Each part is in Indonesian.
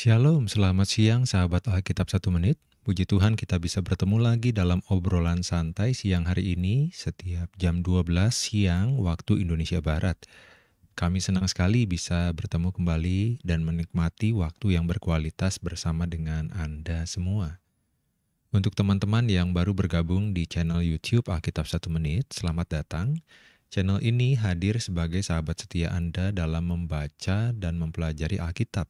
Shalom, selamat siang sahabat Alkitab 1 menit. Puji Tuhan kita bisa bertemu lagi dalam obrolan santai siang hari ini setiap jam 12 siang waktu Indonesia Barat. Kami senang sekali bisa bertemu kembali dan menikmati waktu yang berkualitas bersama dengan Anda semua. Untuk teman-teman yang baru bergabung di channel YouTube Alkitab 1 Menit, selamat datang. Channel ini hadir sebagai sahabat setia Anda dalam membaca dan mempelajari Alkitab.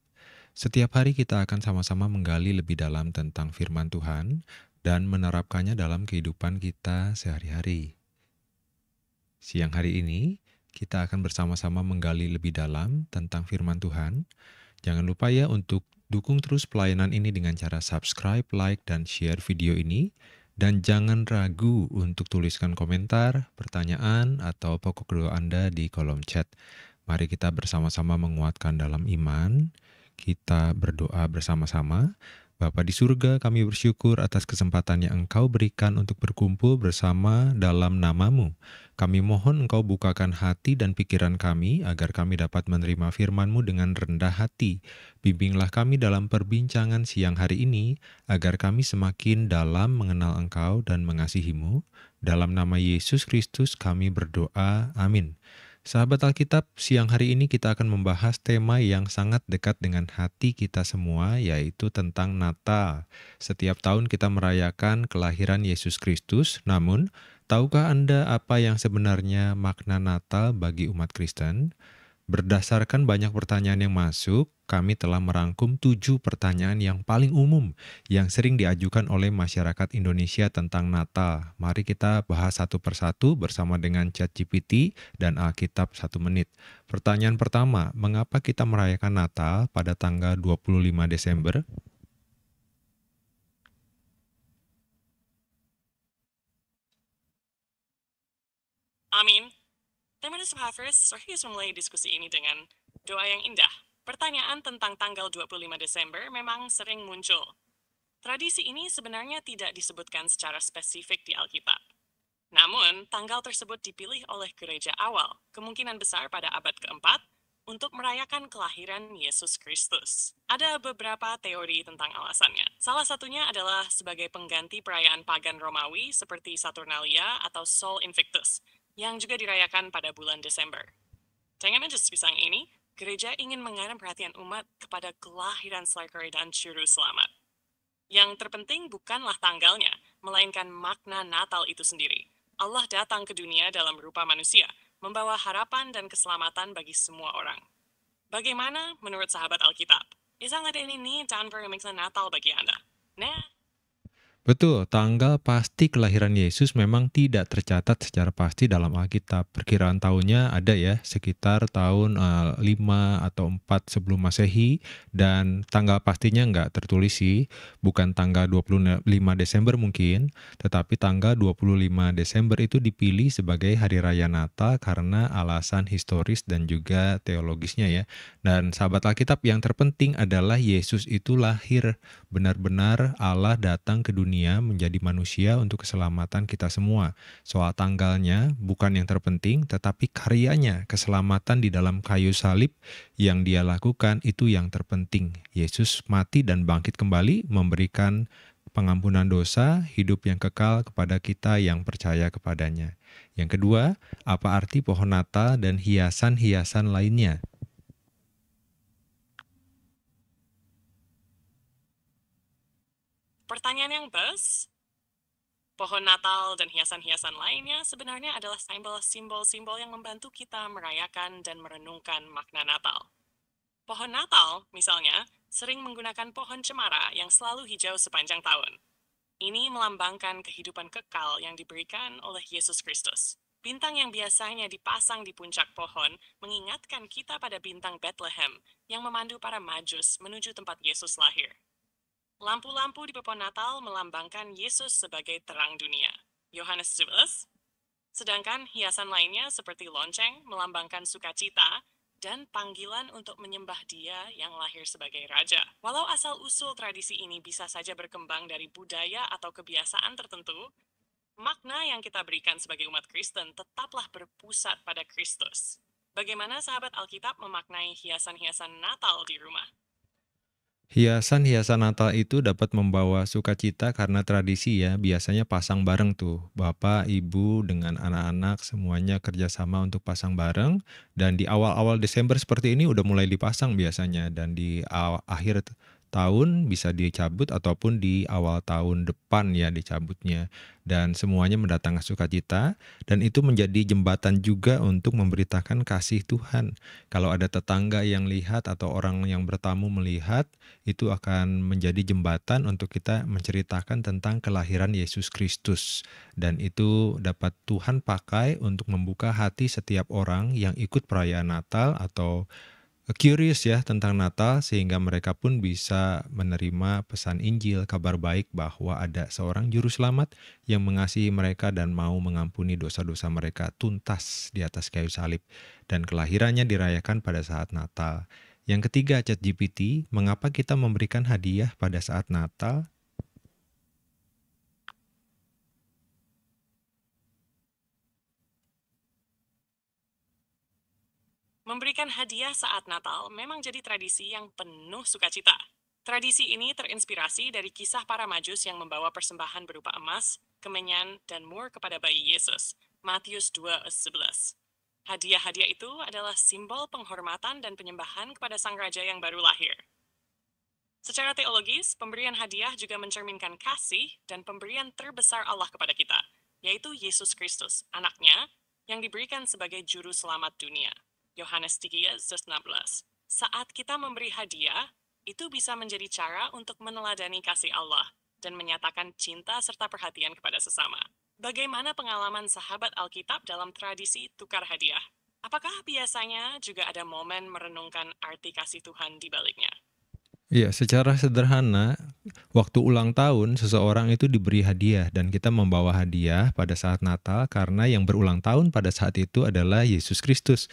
Setiap hari kita akan sama-sama menggali lebih dalam tentang firman Tuhan dan menerapkannya dalam kehidupan kita sehari-hari. Siang hari ini, kita akan bersama-sama menggali lebih dalam tentang firman Tuhan. Jangan lupa ya untuk dukung terus pelayanan ini dengan cara subscribe, like, dan share video ini. Dan jangan ragu untuk tuliskan komentar, pertanyaan, atau pokok doa Anda di kolom chat. Mari kita bersama-sama menguatkan dalam iman. Kita berdoa bersama-sama. Bapa di surga, kami bersyukur atas kesempatan yang Engkau berikan untuk berkumpul bersama dalam nama-Mu. Kami mohon Engkau bukakan hati dan pikiran kami agar kami dapat menerima firman-Mu dengan rendah hati. Bimbinglah kami dalam perbincangan siang hari ini agar kami semakin dalam mengenal Engkau dan mengasihi-Mu. Dalam nama Yesus Kristus kami berdoa. Amin. Sahabat Alkitab, siang hari ini kita akan membahas tema yang sangat dekat dengan hati kita semua, yaitu tentang Natal. Setiap tahun kita merayakan kelahiran Yesus Kristus, namun tahukah Anda apa yang sebenarnya makna Natal bagi umat Kristen? Berdasarkan banyak pertanyaan yang masuk, kami telah merangkum 7 pertanyaan yang paling umum yang sering diajukan oleh masyarakat Indonesia tentang Natal. Mari kita bahas satu persatu bersama dengan ChatGPT dan Alkitab 1 Menit. Pertanyaan pertama, mengapa kita merayakan Natal pada tanggal 25 Desember? Amin. Teman Habers serius memulai diskusi ini dengan doa yang indah. Pertanyaan tentang tanggal 25 Desember memang sering muncul. Tradisi ini sebenarnya tidak disebutkan secara spesifik di Alkitab. Namun, tanggal tersebut dipilih oleh gereja awal, kemungkinan besar pada abad keempat, untuk merayakan kelahiran Yesus Kristus. Ada beberapa teori tentang alasannya. Salah satunya adalah sebagai pengganti perayaan pagan Romawi seperti Saturnalia atau Sol Invictus, yang juga dirayakan pada bulan Desember. Dengan pisang ini, gereja ingin mengarahkan perhatian umat kepada kelahiran Slayer dan Juru Selamat. Yang terpenting bukanlah tanggalnya, melainkan makna Natal itu sendiri. Allah datang ke dunia dalam rupa manusia, membawa harapan dan keselamatan bagi semua orang. Bagaimana menurut sahabat Alkitab? Isang ada ini tanpa remixan Natal bagi Anda. Nah, Betul, tanggal pasti kelahiran Yesus memang tidak tercatat secara pasti dalam Alkitab. Perkiraan tahunnya ada ya, sekitar tahun 5 atau 4 sebelum Masehi, dan tanggal pastinya nggak tertulis sih, bukan tanggal 25 Desember mungkin, tetapi tanggal 25 Desember itu dipilih sebagai hari raya Natal karena alasan historis dan juga teologisnya ya. Dan sahabat Alkitab, yang terpenting adalah Yesus itu lahir. Benar-benar Allah datang ke dunia menjadi manusia untuk keselamatan kita semua. Soal tanggalnya bukan yang terpenting, tetapi karyanya, keselamatan di dalam kayu salib yang Dia lakukan itu yang terpenting. Yesus mati dan bangkit kembali memberikan pengampunan dosa, hidup yang kekal kepada kita yang percaya kepadanya. Yang kedua, apa arti pohon Natal dan hiasan-hiasan lainnya? pertanyaan yang best. Pohon Natal dan hiasan-hiasan lainnya sebenarnya adalah simbol-simbol yang membantu kita merayakan dan merenungkan makna Natal. Pohon Natal, misalnya, sering menggunakan pohon cemara yang selalu hijau sepanjang tahun. Ini melambangkan kehidupan kekal yang diberikan oleh Yesus Kristus. Bintang yang biasanya dipasang di puncak pohon mengingatkan kita pada bintang Bethlehem yang memandu para majus menuju tempat Yesus lahir. Lampu-lampu di pohon Natal melambangkan Yesus sebagai terang dunia. Yohanes 11. Sedangkan hiasan lainnya seperti lonceng melambangkan sukacita dan panggilan untuk menyembah Dia yang lahir sebagai raja. Walau asal-usul tradisi ini bisa saja berkembang dari budaya atau kebiasaan tertentu, makna yang kita berikan sebagai umat Kristen tetaplah berpusat pada Kristus. Bagaimana sahabat Alkitab memaknai hiasan-hiasan Natal di rumah? Hiasan-hiasan Natal itu dapat membawa sukacita karena tradisi ya, biasanya pasang bareng tuh. Bapak, ibu, dengan anak-anak semuanya kerjasama untuk pasang bareng. Dan di awal-awal Desember seperti ini udah mulai dipasang biasanya. Dan di akhir tahun bisa dicabut ataupun di awal tahun depan ya dicabutnya. Dan semuanya mendatangkan sukacita. Dan itu menjadi jembatan juga untuk memberitakan kasih Tuhan. Kalau ada tetangga yang lihat atau orang yang bertamu melihat, itu akan menjadi jembatan untuk kita menceritakan tentang kelahiran Yesus Kristus. Dan itu dapat Tuhan pakai untuk membuka hati setiap orang yang ikut perayaan Natal atau curious ya tentang Natal sehingga mereka pun bisa menerima pesan Injil, kabar baik bahwa ada seorang juru selamat yang mengasihi mereka dan mau mengampuni dosa-dosa mereka tuntas di atas kayu salib dan kelahirannya dirayakan pada saat Natal. Yang ketiga, ChatGPT, mengapa kita memberikan hadiah pada saat Natal? Memberikan hadiah saat Natal memang jadi tradisi yang penuh sukacita. Tradisi ini terinspirasi dari kisah para majus yang membawa persembahan berupa emas, kemenyan, dan mur kepada bayi Yesus. Matius 2:11. Hadiah-hadiah itu adalah simbol penghormatan dan penyembahan kepada sang raja yang baru lahir. Secara teologis, pemberian hadiah juga mencerminkan kasih dan pemberian terbesar Allah kepada kita, yaitu Yesus Kristus, anaknya, yang diberikan sebagai juru selamat dunia. Yohanes 3:16. Saat kita memberi hadiah, itu bisa menjadi cara untuk meneladani kasih Allah dan menyatakan cinta serta perhatian kepada sesama. Bagaimana pengalaman sahabat Alkitab dalam tradisi tukar hadiah? Apakah biasanya juga ada momen merenungkan arti kasih Tuhan di baliknya? Ya, secara sederhana, waktu ulang tahun seseorang itu diberi hadiah dan kita membawa hadiah pada saat Natal karena yang berulang tahun pada saat itu adalah Yesus Kristus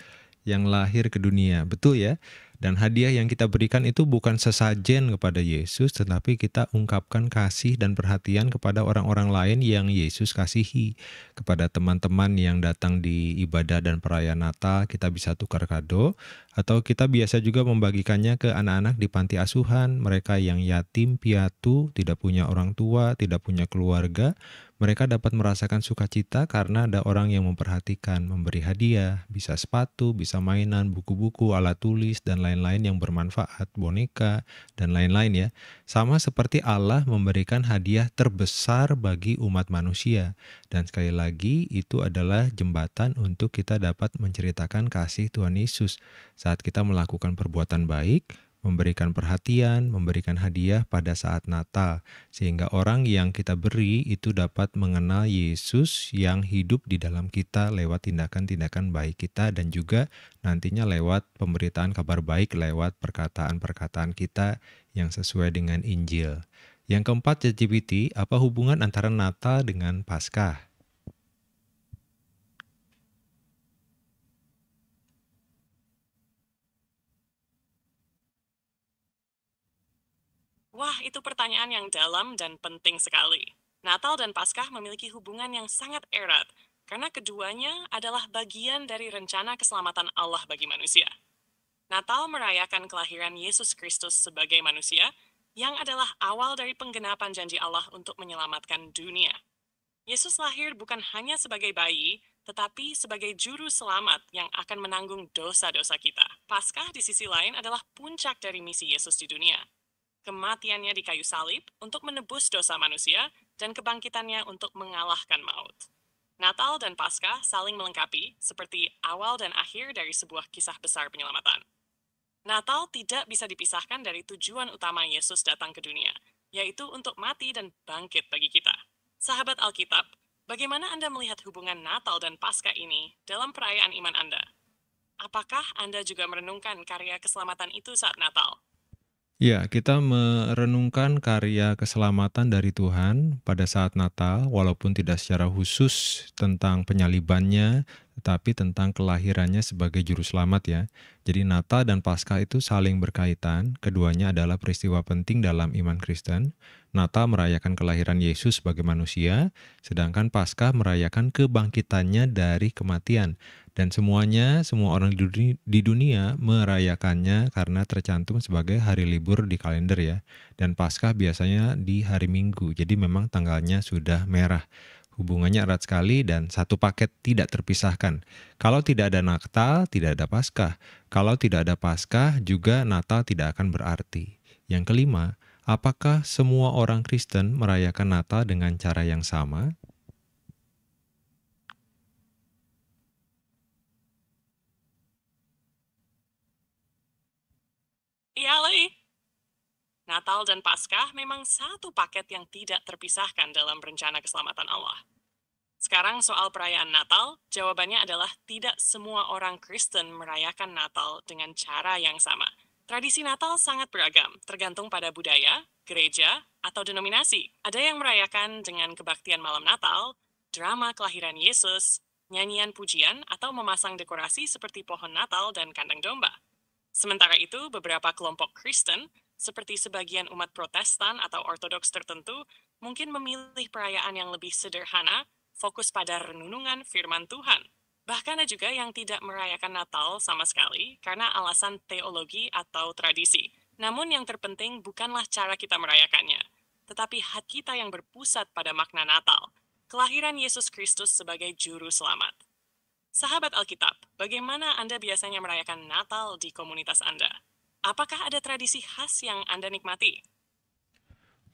yang lahir ke dunia. Betul ya? Dan hadiah yang kita berikan itu bukan sesajen kepada Yesus, tetapi kita ungkapkan kasih dan perhatian kepada orang-orang lain yang Yesus kasihi. Kepada teman-teman yang datang di ibadah dan perayaan Natal, kita bisa tukar kado, atau kita biasa juga membagikannya ke anak-anak di panti asuhan, mereka yang yatim, piatu, tidak punya orang tua, tidak punya keluarga. Mereka dapat merasakan sukacita karena ada orang yang memperhatikan, memberi hadiah, bisa sepatu, bisa mainan, buku-buku, alat tulis, dan lain-lain yang bermanfaat, boneka, dan lain-lain ya. Sama seperti Allah memberikan hadiah terbesar bagi umat manusia. Dan sekali lagi, itu adalah jembatan untuk kita dapat menceritakan kasih Tuhan Yesus saat kita melakukan perbuatan baik, memberikan perhatian, memberikan hadiah pada saat Natal, sehingga orang yang kita beri itu dapat mengenal Yesus yang hidup di dalam kita lewat tindakan-tindakan baik kita dan juga nantinya lewat pemberitaan kabar baik lewat perkataan-perkataan kita yang sesuai dengan Injil. Yang keempat, ChatGPT, apa hubungan antara Natal dengan Paskah? Wah, itu pertanyaan yang dalam dan penting sekali. Natal dan Paskah memiliki hubungan yang sangat erat, karena keduanya adalah bagian dari rencana keselamatan Allah bagi manusia. Natal merayakan kelahiran Yesus Kristus sebagai manusia, yang adalah awal dari penggenapan janji Allah untuk menyelamatkan dunia. Yesus lahir bukan hanya sebagai bayi, tetapi sebagai juru selamat yang akan menanggung dosa-dosa kita. Paskah di sisi lain adalah puncak dari misi Yesus di dunia. Kematiannya di kayu salib untuk menebus dosa manusia dan kebangkitannya untuk mengalahkan maut. Natal dan Paskah saling melengkapi seperti awal dan akhir dari sebuah kisah besar penyelamatan. Natal tidak bisa dipisahkan dari tujuan utama Yesus datang ke dunia, yaitu untuk mati dan bangkit bagi kita. Sahabat Alkitab, bagaimana Anda melihat hubungan Natal dan Paskah ini dalam perayaan iman Anda? Apakah Anda juga merenungkan karya keselamatan itu saat Natal? Ya, kita merenungkan karya keselamatan dari Tuhan pada saat Natal, walaupun tidak secara khusus tentang penyalibannya, tetapi tentang kelahirannya sebagai juru selamat ya. Jadi Natal dan Paskah itu saling berkaitan, keduanya adalah peristiwa penting dalam iman Kristen. Natal merayakan kelahiran Yesus sebagai manusia, sedangkan Paskah merayakan kebangkitannya dari kematian. Dan semuanya, semua orang di dunia merayakannya karena tercantum sebagai hari libur di kalender ya. Dan Paskah biasanya di hari Minggu, jadi memang tanggalnya sudah merah. Hubungannya erat sekali dan satu paket tidak terpisahkan. Kalau tidak ada Natal, tidak ada Paskah. Kalau tidak ada Paskah, juga Natal tidak akan berarti. Yang kelima, apakah semua orang Kristen merayakan Natal dengan cara yang sama? Iya, Lei. Natal dan Paskah memang satu paket yang tidak terpisahkan dalam rencana keselamatan Allah. Sekarang soal perayaan Natal, jawabannya adalah tidak semua orang Kristen merayakan Natal dengan cara yang sama. Tradisi Natal sangat beragam, tergantung pada budaya, gereja, atau denominasi. Ada yang merayakan dengan kebaktian malam Natal, drama kelahiran Yesus, nyanyian pujian, atau memasang dekorasi seperti pohon Natal dan kandang domba. Sementara itu, beberapa kelompok Kristen, seperti sebagian umat Protestan atau Ortodoks tertentu, mungkin memilih perayaan yang lebih sederhana, fokus pada renungan firman Tuhan. Bahkan ada juga yang tidak merayakan Natal sama sekali karena alasan teologi atau tradisi. Namun yang terpenting bukanlah cara kita merayakannya, tetapi hati kita yang berpusat pada makna Natal, kelahiran Yesus Kristus sebagai juru selamat. Sahabat Alkitab, bagaimana Anda biasanya merayakan Natal di komunitas Anda? Apakah ada tradisi khas yang Anda nikmati?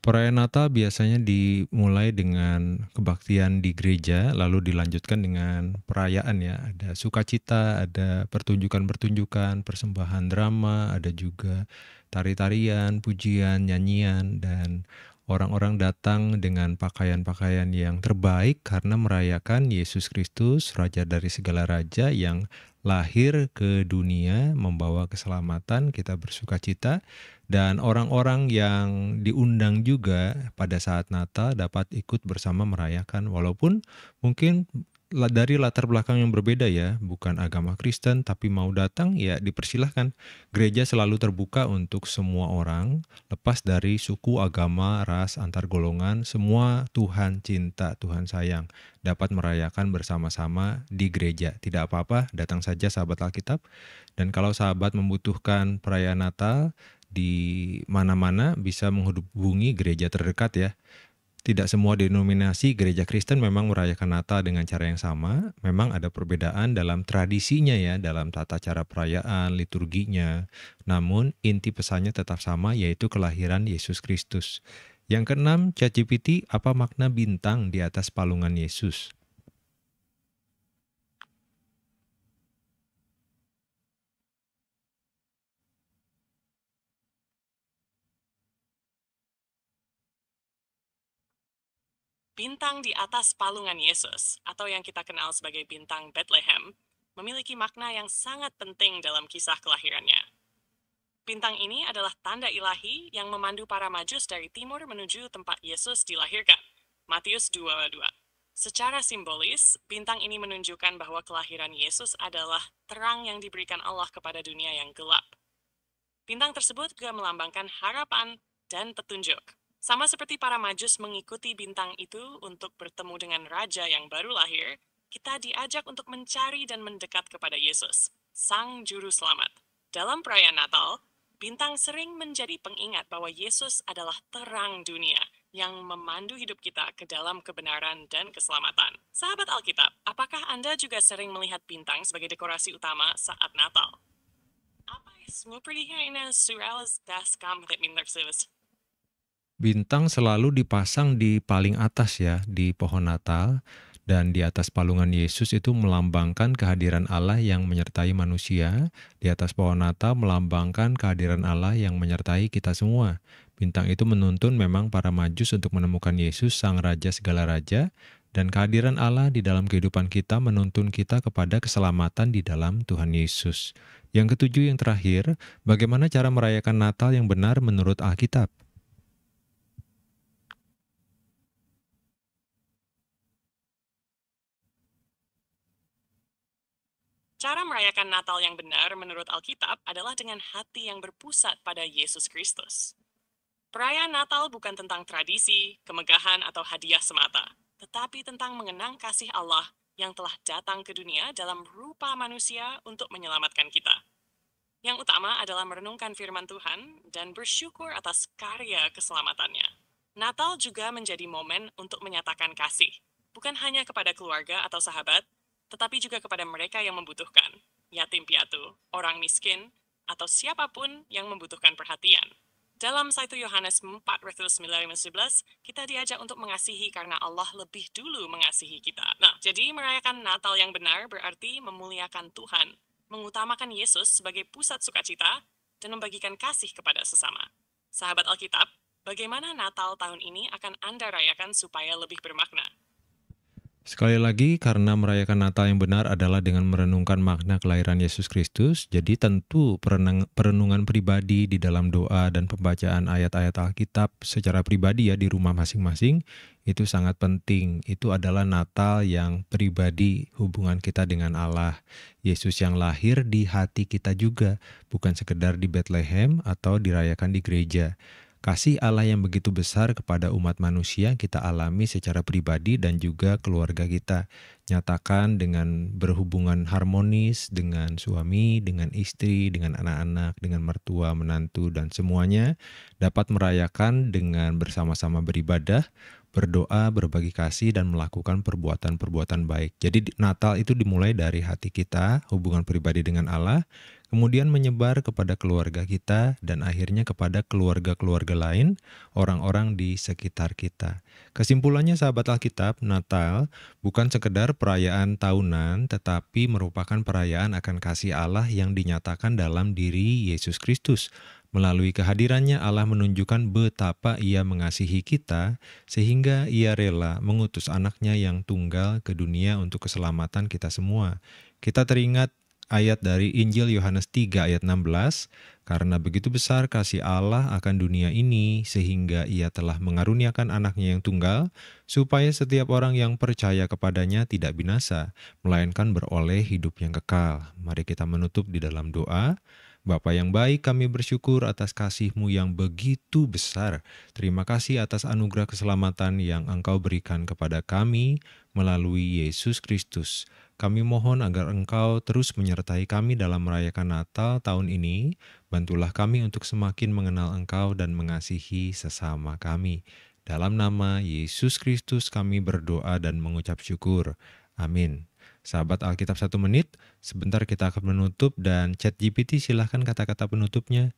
Perayaan Natal biasanya dimulai dengan kebaktian di gereja, lalu dilanjutkan dengan perayaan ya. Ada sukacita, ada pertunjukan-pertunjukan, persembahan drama, ada juga tari-tarian, pujian, nyanyian, dan orang-orang datang dengan pakaian-pakaian yang terbaik karena merayakan Yesus Kristus, Raja dari segala raja yang lahir ke dunia membawa keselamatan. Kita bersukacita. Dan orang-orang yang diundang juga pada saat Natal dapat ikut bersama merayakan, walaupun mungkin dari latar belakang yang berbeda ya, bukan agama Kristen tapi mau datang ya dipersilahkan. Gereja selalu terbuka untuk semua orang, lepas dari suku, agama, ras, antar golongan, semua Tuhan cinta, Tuhan sayang, dapat merayakan bersama-sama di gereja. Tidak apa-apa, datang saja sahabat Alkitab. Dan kalau sahabat membutuhkan perayaan Natal, di mana-mana bisa menghubungi gereja terdekat ya. Tidak semua denominasi gereja Kristen memang merayakan Natal dengan cara yang sama. Memang ada perbedaan dalam tradisinya ya, dalam tata cara perayaan, liturginya. Namun inti pesannya tetap sama, yaitu kelahiran Yesus Kristus. Yang keenam, ChatGPT, apa makna bintang di atas palungan Yesus? Bintang di atas palungan Yesus, atau yang kita kenal sebagai bintang Bethlehem, memiliki makna yang sangat penting dalam kisah kelahirannya. Bintang ini adalah tanda ilahi yang memandu para majus dari timur menuju tempat Yesus dilahirkan. Matius 2:2. Secara simbolis, bintang ini menunjukkan bahwa kelahiran Yesus adalah terang yang diberikan Allah kepada dunia yang gelap. Bintang tersebut juga melambangkan harapan dan petunjuk. Sama seperti para majus mengikuti bintang itu untuk bertemu dengan raja yang baru lahir, kita diajak untuk mencari dan mendekat kepada Yesus, Sang Juru Selamat. Dalam perayaan Natal, bintang sering menjadi pengingat bahwa Yesus adalah terang dunia yang memandu hidup kita ke dalam kebenaran dan keselamatan. Sahabat Alkitab, apakah Anda juga sering melihat bintang sebagai dekorasi utama saat Natal? Apa semua perlihatkan suralas das kampret mintersebut? Bintang selalu dipasang di paling atas ya, di pohon Natal, dan di atas palungan Yesus itu melambangkan kehadiran Allah yang menyertai manusia. Di atas pohon Natal melambangkan kehadiran Allah yang menyertai kita semua. Bintang itu menuntun memang para majus untuk menemukan Yesus, Sang Raja segala raja, dan kehadiran Allah di dalam kehidupan kita menuntun kita kepada keselamatan di dalam Tuhan Yesus. Yang ketujuh, yang terakhir, bagaimana cara merayakan Natal yang benar menurut Alkitab? Cara merayakan Natal yang benar menurut Alkitab adalah dengan hati yang berpusat pada Yesus Kristus. Perayaan Natal bukan tentang tradisi, kemegahan, atau hadiah semata, tetapi tentang mengenang kasih Allah yang telah datang ke dunia dalam rupa manusia untuk menyelamatkan kita. Yang utama adalah merenungkan firman Tuhan dan bersyukur atas karya keselamatannya. Natal juga menjadi momen untuk menyatakan kasih, bukan hanya kepada keluarga atau sahabat, tetapi juga kepada mereka yang membutuhkan, yatim piatu, orang miskin, atau siapapun yang membutuhkan perhatian. Dalam 1 Yohanes 4:9-11, kita diajak untuk mengasihi karena Allah lebih dulu mengasihi kita. Nah, jadi merayakan Natal yang benar berarti memuliakan Tuhan, mengutamakan Yesus sebagai pusat sukacita, dan membagikan kasih kepada sesama. Sahabat Alkitab, bagaimana Natal tahun ini akan Anda rayakan supaya lebih bermakna? Sekali lagi, karena merayakan Natal yang benar adalah dengan merenungkan makna kelahiran Yesus Kristus, jadi tentu perenungan pribadi di dalam doa dan pembacaan ayat-ayat Alkitab secara pribadi ya di rumah masing-masing, itu sangat penting. Itu adalah Natal yang pribadi, hubungan kita dengan Allah. Yesus yang lahir di hati kita juga, bukan sekedar di Bethlehem atau dirayakan di gereja. Kasih Allah yang begitu besar kepada umat manusia kita alami secara pribadi dan juga keluarga kita. Nyatakan dengan berhubungan harmonis dengan suami, dengan istri, dengan anak-anak, dengan mertua, menantu, dan semuanya dapat merayakan dengan bersama-sama beribadah, berdoa, berbagi kasih, dan melakukan perbuatan-perbuatan baik. Jadi Natal itu dimulai dari hati kita, hubungan pribadi dengan Allah, kemudian menyebar kepada keluarga kita, dan akhirnya kepada keluarga-keluarga lain, orang-orang di sekitar kita. Kesimpulannya sahabat Alkitab, Natal bukan sekedar perayaan tahunan, tetapi merupakan perayaan akan kasih Allah yang dinyatakan dalam diri Yesus Kristus. Melalui kehadirannya Allah menunjukkan betapa Ia mengasihi kita, sehingga Ia rela mengutus anaknya yang tunggal ke dunia untuk keselamatan kita semua. Kita teringat ayat dari Injil Yohanes 3 ayat 16, karena begitu besar kasih Allah akan dunia ini, sehingga Ia telah mengaruniakan anaknya yang tunggal, supaya setiap orang yang percaya kepadanya tidak binasa, melainkan beroleh hidup yang kekal. Mari kita menutup di dalam doa. Bapa yang baik, kami bersyukur atas kasih-Mu yang begitu besar. Terima kasih atas anugerah keselamatan yang Engkau berikan kepada kami melalui Yesus Kristus. Kami mohon agar Engkau terus menyertai kami dalam merayakan Natal tahun ini. Bantulah kami untuk semakin mengenal Engkau dan mengasihi sesama kami. Dalam nama Yesus Kristus kami berdoa dan mengucap syukur. Amin. Sahabat Alkitab 1 menit, sebentar kita akan menutup dan ChatGPT silahkan kata-kata penutupnya.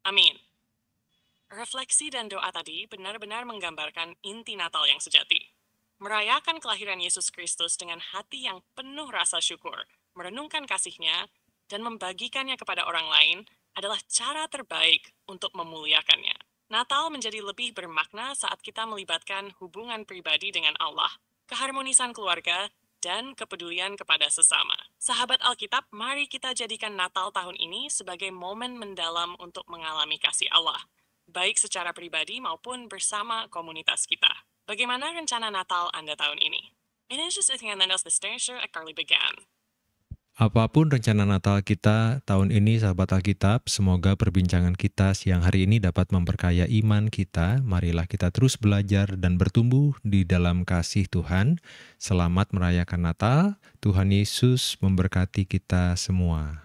Amin. Refleksi dan doa tadi benar-benar menggambarkan inti Natal yang sejati. Merayakan kelahiran Yesus Kristus dengan hati yang penuh rasa syukur, merenungkan kasih-Nya, dan membagikannya kepada orang lain adalah cara terbaik untuk memuliakannya. Natal menjadi lebih bermakna saat kita melibatkan hubungan pribadi dengan Allah, keharmonisan keluarga, dan kepedulian kepada sesama. Sahabat Alkitab, mari kita jadikan Natal tahun ini sebagai momen mendalam untuk mengalami kasih Allah, baik secara pribadi maupun bersama komunitas kita. Bagaimana rencana Natal Anda tahun ini? Ini tinggal Nandos the Station Carly began. Apapun rencana Natal kita tahun ini sahabat Alkitab, semoga perbincangan kita siang hari ini dapat memperkaya iman kita. Marilah kita terus belajar dan bertumbuh di dalam kasih Tuhan. Selamat merayakan Natal. Tuhan Yesus memberkati kita semua.